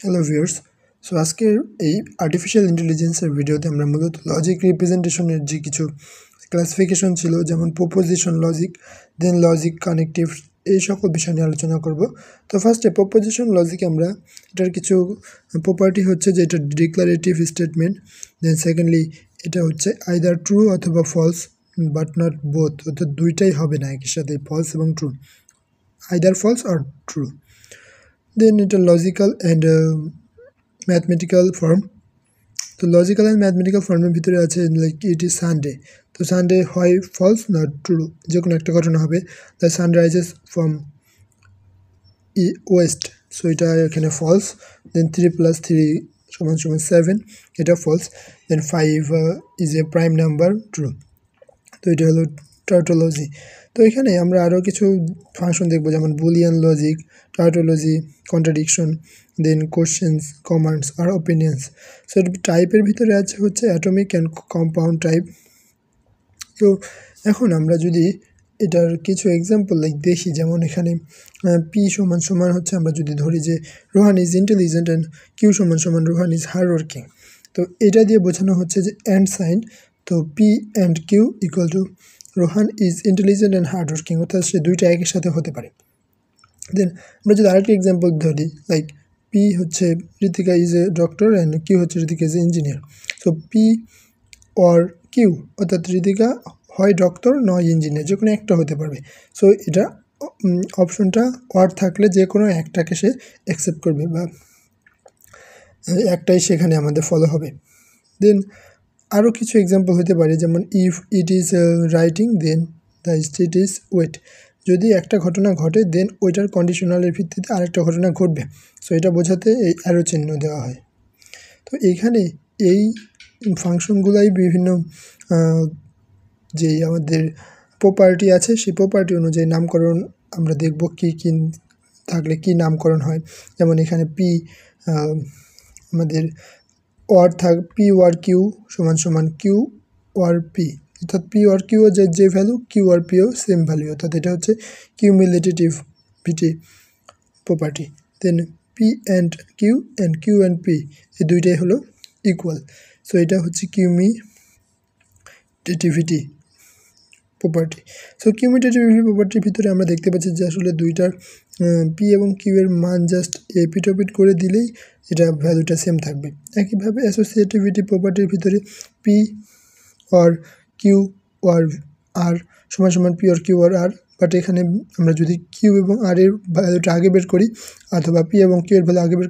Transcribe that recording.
Hello viewers. So আজকের এই artificial ইন্টেলিজেন্সের ভিডিওতে আমরা মূলত লজিক রিপ্রেজেন্টেশনের যে কিছু ক্লাসিফিকেশন ছিল, যেমন প্রপোজিশন লজিক, দেন লজিক কানেক্টিভ, এই সকল বিষয় নিয়ে আলোচনা করব। তো ফার্স্টে প্রপোজিশন লজিকে আমরা এটার কিছু প্রপার্টি হচ্ছে যে এটা ডিক্লারেটিভ স্টেটমেন্ট। দেন সেকেন্ডলি এটা হচ্ছে আইদার ট্রু অথবা ফলস, বাট নট বোথ, অর্থাৎ দুইটাই হবে না একই সাথে, ফলস এবং true, either false or true. Then এটা লজিক্যাল অ্যান্ড ম্যাথমেটিক্যাল ফর্ম। তো লজিক্যাল অ্যান্ড ম্যাথমেটিক্যাল ফর্মের ভিতরে আছে লাইক ইট ইজ সানডে। তো সানডে হয় ফলস না ট্রু, যে কোনো একটা ঘটনা হবে। The sun rises from west, so এটা এখানে ফলস। দেন 3+3 = 7, এটা false. Then 5 is a prime number, true. তো এটা হলো টাউটোলজি। তো এখানে আমরা আরও কিছু ফাংশন দেখবো, যেমন বুলিয়ান লজিক, টাউটোলজি, কন্ট্রাডিকশন, দেন কোশ্চেন্স, কমান্ডস আর ওপিনিয়ন্স। সো টাইপের ভিতরে আছে হচ্ছে অ্যাটমিক অ্যান্ড কম্পাউন্ড টাইপ। তো এখন আমরা যদি এটার কিছু এক্সাম্পল দেখি, যেমন এখানে পি সমান হচ্ছে, আমরা যদি ধরি যে Rohan is intelligent and Q সমান রোহান ইজ হার্ড ওয়ার্কিং। তো এটা দিয়ে বোঝানো হচ্ছে যে অ্যান্ড সাইন, তো P and Q equal to Rohan is intelligent and hard working, অর্থাৎ সে দুইটা একই সাথে হতে পারে। দেন আমরা যদি আরেকটি এক্সাম্পল ধরি, লাইক পি হচ্ছে Ritika is a doctor and Q হচ্ছে Ritika is a engineer. So P or Q, অর্থাৎ ঋতিকা হয় ডক্টর নয় ইঞ্জিনিয়ার, যে কোনো একটা হতে পারবে। সো এটা অপশনটা অর থাকলে যে কোনো একটাকে সে অ্যাকসেপ্ট করবে, বা একটাই সেখানে আমাদের ফলো হবে। দেন আরও কিছু এক্সাম্পল হতে পারে, যেমন ইফ ইট ইজ রাইটিং then the state is wet. যদি একটা ঘটনা ঘটে দেন ওইটার কন্ডিশনালের ভিত্তিতে আরেকটা ঘটনা ঘটবে। সো এটা বোঝাতে এই অ্যারো চিহ্ন দেওয়া হয়। তো এইখানে এই ফাংশনগুলাই বিভিন্ন যেই আমাদের প্রপার্টি আছে সেই প্রপার্টি অনুযায়ী নামকরণ আমরা দেখব, কী কী থাকলে কি নামকরণ হয়। যেমন এখানে পি আমাদের ওয়ার পি ওয়ার কিউ সমান কিউ ওয়ার পি, অর্থাৎ পি ওয়ার কিউ যে ভ্যালু, কিউ আর পিও সেম ভ্যালু, অর্থাৎ এটা হচ্ছে cumulativity property. Then P and Q and P, এই দুইটাই হলো ইকুয়াল। সো এটা হচ্ছে কিউমিটেটিভিটি প্রপার্টি। সো কিউমিটেটিভিটি প্রপার্টির ভিতরে আমরা দেখতে পাচ্ছি যে আসলে দুইটার পি এবং কিউ এর মান জাস্ট এপিট করে দিলেই এটা ভ্যালুটা সেম থাকবে। একইভাবে অ্যাসোসিয়েটিভিটি প্রপার্টির ভিতরে P or Q or R সমান P or Q or R, but এখানে আমরা যদি কিউ এবং আর এর ভ্যালুটা আগে বের করি, অথবা পি এবং কিউ এর ভ্যালু আগে বের